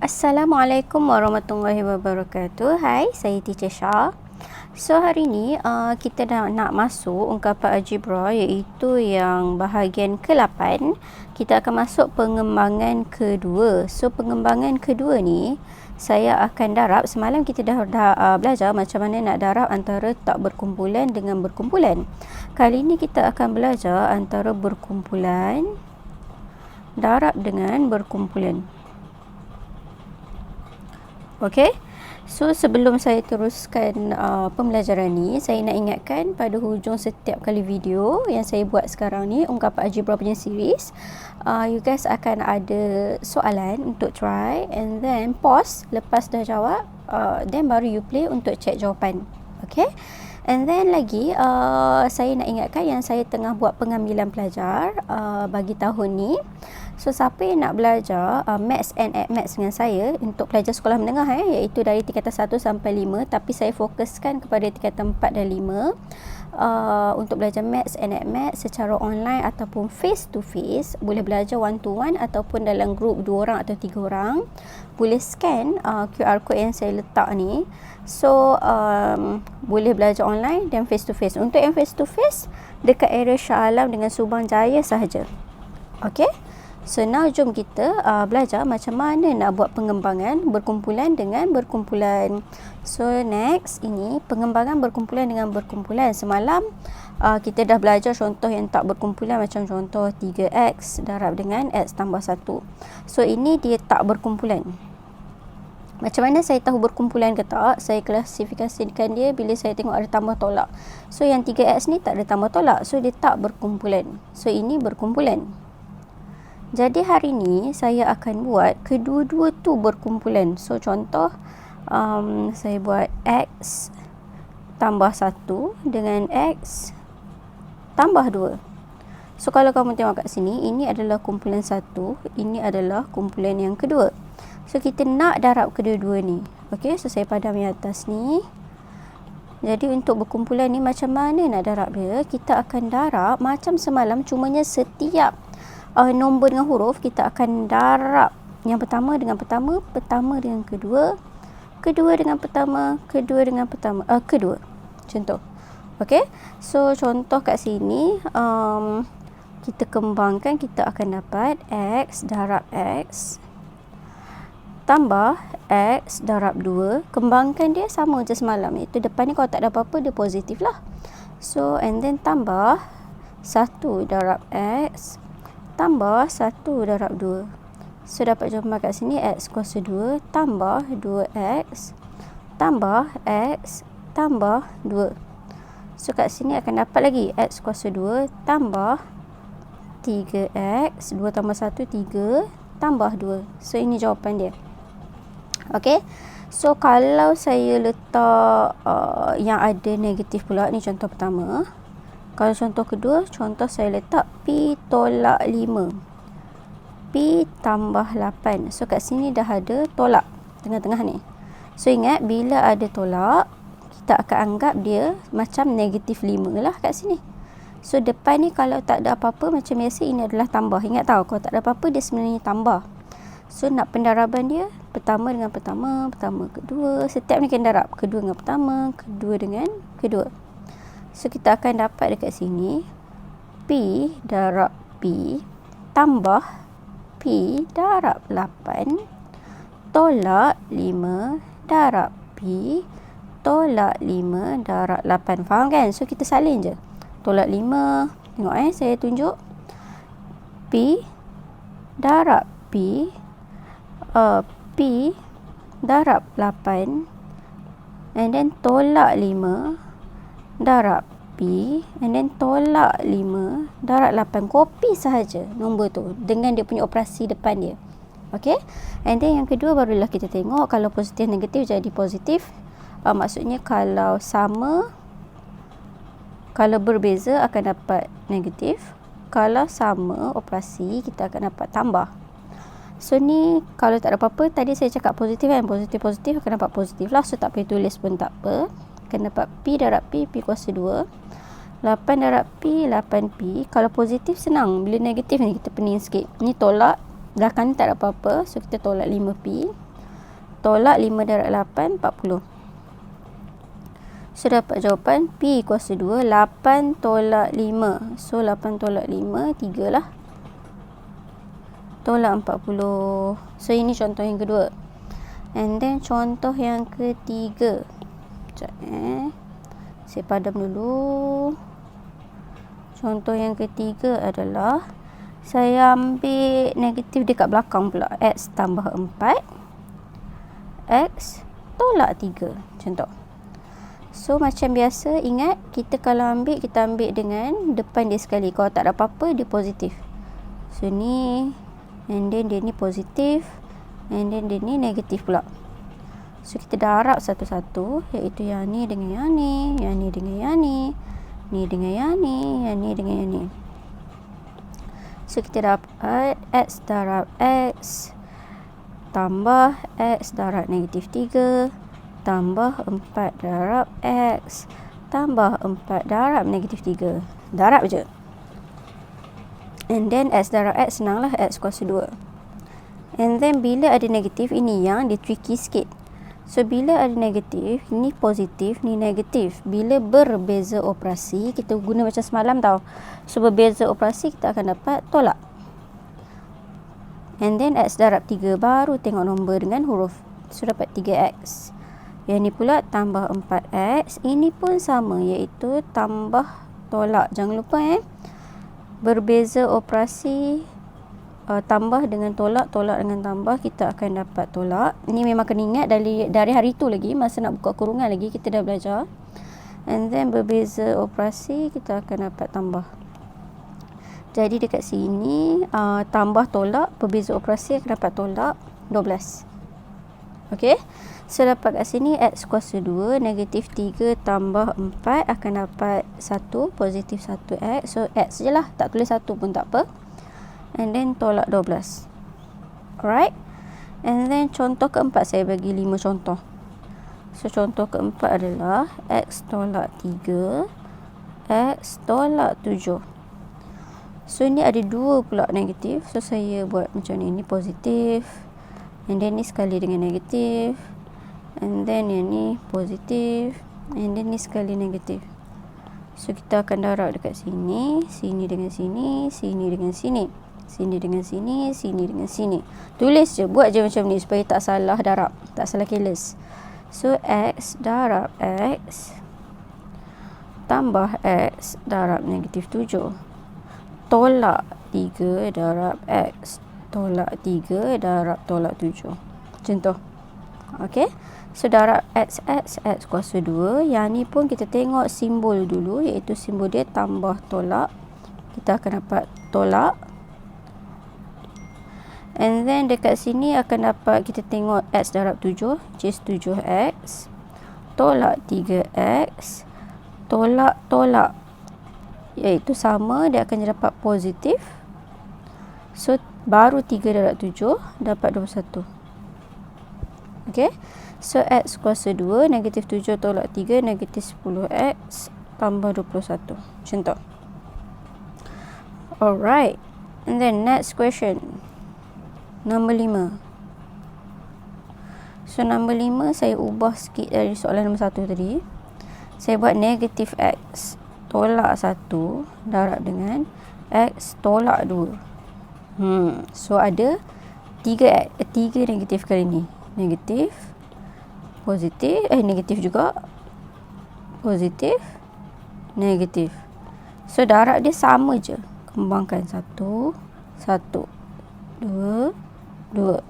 Assalamualaikum warahmatullahi wabarakatuh. Hai, saya Teacher Shah. So, hari ni kita dah nak masuk ungkapan algebra iaitu yang bahagian ke-8. Kita akan masuk pengembangan kedua. So, pengembangan kedua ni saya akan darab. Semalam kita dah belajar macam mana nak darab antara tak berkumpulan dengan berkumpulan. Kali ni kita akan belajar antara berkumpulan darab dengan berkumpulan. Okey. So sebelum saya teruskan pembelajaran ni, saya nak ingatkan pada hujung setiap kali video yang saya buat sekarang ni, ungkapan algebra punya series, you guys akan ada soalan untuk try and then pause lepas dah jawab, then baru you play untuk check jawapan. Okey. And then lagi saya nak ingatkan yang saya tengah buat pengambilan pelajar bagi tahun ni. So siapa yang nak belajar Maths and Maths dengan saya untuk pelajar sekolah menengah iaitu dari tingkatan 1 sampai 5, tapi saya fokuskan kepada tingkatan 4 dan 5 untuk belajar Maths and Maths secara online ataupun face to face, boleh belajar one to one ataupun dalam grup 2 orang atau 3 orang. Boleh scan QR code yang saya letak ni. So boleh belajar online dan face to face. Untuk yang face to face dekat area Shah Alam dengan Subang Jaya sahaja. Okey. So now jom kita belajar macam mana nak buat pengembangan berkumpulan dengan berkumpulan. So next ini pengembangan berkumpulan dengan berkumpulan. Semalam kita dah belajar contoh yang tak berkumpulan, macam contoh 3x darab dengan x tambah 1. So ini dia tak berkumpulan. Macam mana saya tahu berkumpulan ke tak? Saya klasifikasikan dia bila saya tengok ada tambah tolak. So yang 3x ni tak ada tambah tolak, so dia tak berkumpulan. So ini berkumpulan. Jadi hari ni saya akan buat kedua-dua tu berkumpulan. So contoh saya buat x tambah 1 dengan x tambah 2. So kalau kamu tengok kat sini, ini adalah kumpulan 1, ini adalah kumpulan yang kedua. So kita nak darab kedua-dua ni. Okey, so saya padam yang atas ni. Jadi untuk berkumpulan ni macam mana nak darab dia? Kita akan darab macam semalam, cumanya setiap nombor dengan huruf kita akan darab yang pertama dengan pertama, pertama dengan kedua, kedua dengan pertama, kedua dengan pertama, kedua. Contoh. Okey. So contoh kat sini kita kembangkan, kita akan dapat x darab x tambah x darab 2. Kembangkan dia sama je semalam, iaitu depan ni kalau tak ada apa-apa dia positif lah. So and then tambah 1 darab x tambah 1 darab 2. So dapat jawapan kat sini x kuasa 2 tambah 2x tambah x tambah 2. So kat sini akan dapat lagi x kuasa 2 tambah 3x, 2 tambah 1 3 tambah 2. So ini jawapan dia. Okey. So kalau saya letak yang ada negatif pula, ni contoh pertama. Kalau contoh kedua, contoh saya letak P tolak 5. P tambah 8. So kat sini dah ada tolak tengah-tengah ni. So ingat, bila ada tolak, kita akan anggap dia macam negatif 5 lah kat sini. So depan ni kalau tak ada apa-apa macam biasa, ini adalah tambah. Ingat tahu, kalau tak ada apa-apa dia sebenarnya tambah. So nak pendaraban dia, pertama dengan pertama, pertama kedua. Setiap ni kena darab. Kedua dengan pertama, kedua dengan kedua. So kita akan dapat dekat sini P darab P tambah P darab 8 tolak 5 darab P tolak 5 darab 8. Faham kan? So kita salin je. Tolak 5. Tengok saya tunjuk. P darab P P darab 8 and then tolak 5 darab P and then tolak 5 darab 8. Copy sahaja nombor tu dengan dia punya operasi depan dia. Okey. And then yang kedua barulah kita tengok kalau positif negatif jadi positif. Maksudnya kalau sama, kalau berbeza akan dapat negatif. Kalau sama operasi kita akan dapat tambah. So ni kalau tak ada apa-apa, tadi saya cakap positif kan, positif-positif akan dapat positif lah. So tak payah tulis pun tak apa. Akan dapat P darab P, P kuasa 2. 8 darab P, 8P. Kalau positif senang, bila negatif ni kita pening sikit. Ni tolak, belakang ni tak ada apa-apa, so kita tolak 5P. tolak 5 darab 8, 40. So, dapat jawapan P kuasa 2, 8 tolak 5. So, 8 tolak 5, 3 lah. Tolak 40. So, ini contoh yang kedua. And then, contoh yang ketiga. Sekejap saya padam dulu. Contoh yang ketiga adalah saya ambil negatif dekat belakang pula. X tambah 4. X tolak 3. Contoh. So, macam biasa, ingat, kita kalau ambil, kita ambil dengan depan dia sekali. Kalau tak ada apa-apa, dia positif. So, ni, and then dia ni positif, and then dia ni negatif pula. So, kita darab satu-satu, iaitu yang ni dengan yang ni, yang ni dengan yang ni, ni dengan yang ni, yang ni dengan yang ni. So, kita dapat X darab X tambah X darab negatif 3 tambah 4 darab X tambah 4 darab negatif 3. Darab je. And then X darab X senanglah, X kuasa 2. And then bila ada negatif, ini yang dia tricky sikit. So, bila ada negatif, ni positif, ni negatif. Bila berbeza operasi, kita guna macam semalam tau. So, berbeza operasi, kita akan dapat tolak. And then X darab 3, baru tengok nombor dengan huruf. So, dapat 3X. Yang ni pula tambah 4X. Ini pun sama, iaitu tambah tolak. Jangan lupa berbeza operasi, tambah dengan tolak, tolak dengan tambah, kita akan dapat tolak. Ini memang kena ingat dari hari tu lagi, masa nak buka kurungan lagi, kita dah belajar. And then berbeza operasi, kita akan dapat tambah. Jadi dekat sini, tambah tolak, berbeza operasi akan dapat tolak 12. Okey. So, dapat kat sini X kuasa 2, negatif 3 tambah 4 akan dapat 1, positif 1X. So, X je lah, tak tulis 1 pun tak apa. And then tolak 12. Alright. And then contoh keempat, saya bagi 5 contoh. So, contoh keempat adalah X tolak 3, X tolak 7. So, ni ada 2 pula negatif. So, saya buat macam ni. Ni positif. And then ni sekali dengan negatif. And then yang ni positif. And then ni sekali negatif. So, kita akan darab dekat sini. Sini dengan sini. Sini dengan sini. Sini dengan sini. Sini dengan sini. Tulis je. Buat je macam ni supaya tak salah darab. Tak salah keles. So, X darab X tambah X darab negatif 7. Tolak 3 darab X. Tolak 3 darab tolak 7. Contoh. Okey. So, darab X kuasa 2. Yang ni pun kita tengok simbol dulu, iaitu simbol dia tambah tolak. Kita akan dapat tolak. And then dekat sini akan dapat, kita tengok X darab 7, which is 7X. Tolak 3X. Tolak tolak, iaitu sama, dia akan dapat positif. So, baru 3 darab 7 dapat 21. Okey. So, X kuasa 2, negatif 7 tolak 3, negatif 10X tambah 21. Contoh. Alright. And then next question. Nombor 5. So, nombor 5 saya ubah sikit dari soalan nombor 1 tadi. Saya buat negatif X tolak 1 darab dengan X tolak 2. So, ada 3 negatif kali ni. Negatif, positif, negatif juga, positif, negatif. So, darab dia sama je. Kembangkan 1, 1, 2, 2.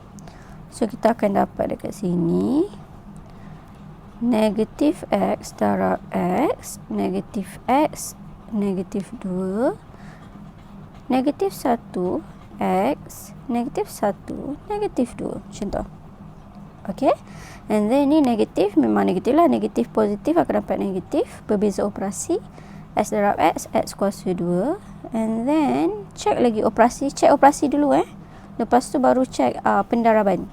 So, kita akan dapat dekat sini negatif X darab X, negatif X, negatif 2, negatif 1, X, negatif 1, negatif 2. Contoh. Okey. And then ni negatif, memang negatif lah. Negatif positif akan dapat negatif. Berbeza operasi. X darab X, X kuasa 2. And then check lagi operasi. Check operasi dulu Lepas tu baru check pendaraban.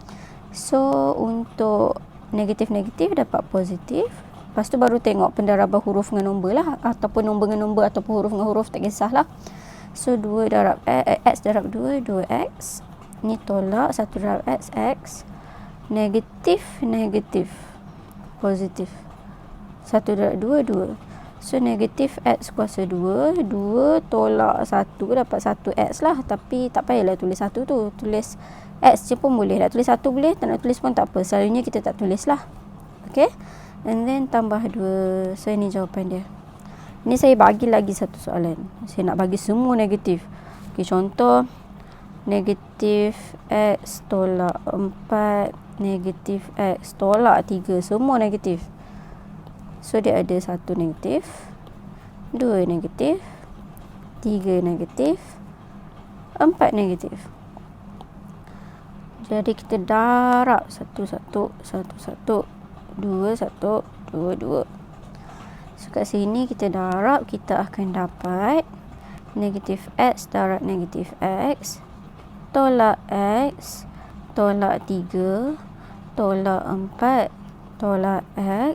So, untuk negatif-negatif dapat positif. Lepas tu baru tengok pendaraban huruf dengan nombor lah. Ataupun nombor dengan nombor, ataupun huruf dengan huruf, tak kisahlah. So, 2 darab X darab 2, 2X. Ni tolak 1 darab X, X. negatif, negatif, positif. 1 darab 2, 2. So, negatif X kuasa 2. 2 tolak 1 dapat 1X lah. Tapi tak payahlah tulis 1 tu. Tulis X je pun boleh. Nak tulis 1 boleh. Tak nak tulis pun tak apa. Selalunya kita tak tulis lah. Okay. And then tambah 2. So, ini jawapan dia. Ni saya bagi lagi satu soalan. Saya nak bagi semua negatif. Okay, contoh. Negatif X tolak 4. Negatif X tolak 3. Semua negatif. So, dia ada 1 negatif. 2 negatif. 3 negatif. 4 negatif. Jadi, kita darab 1, 1, 1, 1. 2, 1, 2, 2. So, kat sini kita darab. Kita akan dapat negatif X darab negatif X. Tolak X, tolak 3, tolak 4, tolak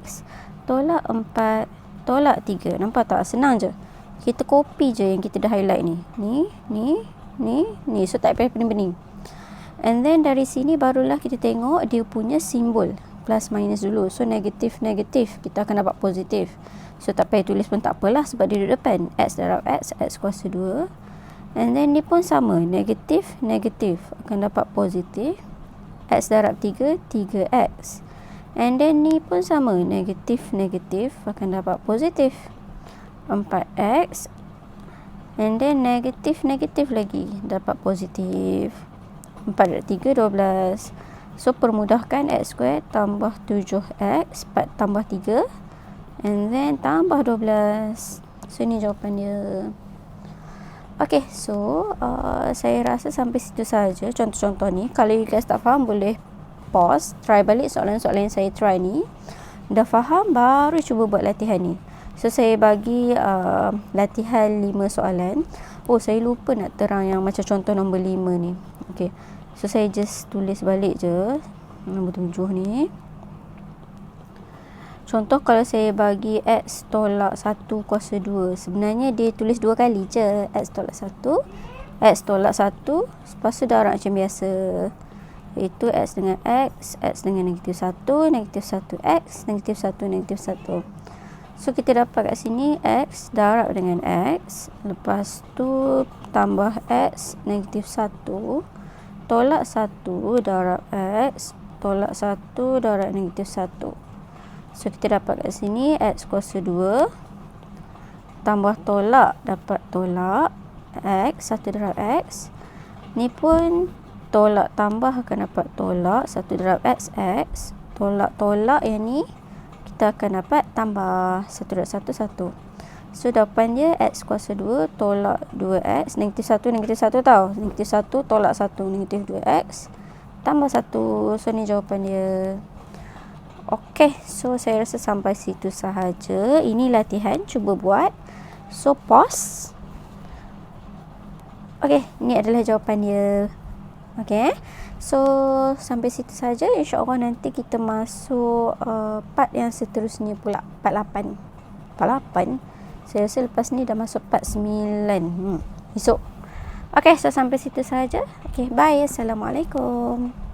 X, tolak 4, tolak 3. Nampak tak? Senang je. Kita copy je yang kita dah highlight ni. Ni. So, tak payah pening-pening. And then, dari sini barulah kita tengok dia punya simbol. Plus minus dulu. So, negatif, negatif. Kita akan dapat positif. So, tak payah tulis pun tak apalah sebab dia duduk depan. X darab X, X kuasa 2. And then ni pun sama. Negatif, negatif. Akan dapat positif. X darab 3, 3X. And then ni pun sama. Negatif, negatif. Akan dapat positif. 4X. And then negatif, negatif lagi. Dapat positif. 4 darab 3, 12. So, permudahkan X square tambah 7X. 4 tambah 3. And then tambah 12. So, ini jawapan dia. Okay, so saya rasa sampai situ saja contoh-contoh ni. Kalau you guys tak faham, boleh pause, try balik soalan-soalan yang saya try ni. Dah faham, baru cuba buat latihan ni. So, saya bagi latihan 5 soalan. Oh, saya lupa nak terang yang macam contoh nombor 5 ni. Okay, so saya just tulis balik je nombor 7 ni. Contoh kalau saya bagi X tolak 1 kuasa 2. Sebenarnya dia tulis 2 kali je. X tolak 1. X tolak 1. Lepas tu darab macam biasa. Iaitu X dengan X. X dengan negatif 1. Negatif 1X. Negatif 1. Negatif 1. So, kita dapat kat sini X darab dengan X. Lepas tu tambah X negatif 1. Tolak 1 darab X. Tolak 1 darab negatif 1. So, kita dapat kat sini X kuasa 2. Tambah tolak, dapat tolak. X, 1 darab X. Ni pun tolak tambah akan dapat tolak. 1 darab X, X. Tolak-tolak yang ni, kita akan dapat tambah. 1 darab 1, 1. So, jawapan dia X kuasa 2 tolak 2X. Negatif 1, negatif 1 tau. Negatif 1 tolak 1, negatif 2X. Tambah 1. So, ni jawapan dia. Okay, so saya rasa sampai situ sahaja. Ini latihan, cuba buat. So, pause. Okay, ni adalah jawapan dia. Okay, so sampai situ saja. InsyaAllah nanti kita masuk part yang seterusnya pula. Part 8. Part 8. Saya rasa lepas ni dah masuk part 9. Esok. Okay, so sampai situ sahaja. Okay, bye. Assalamualaikum.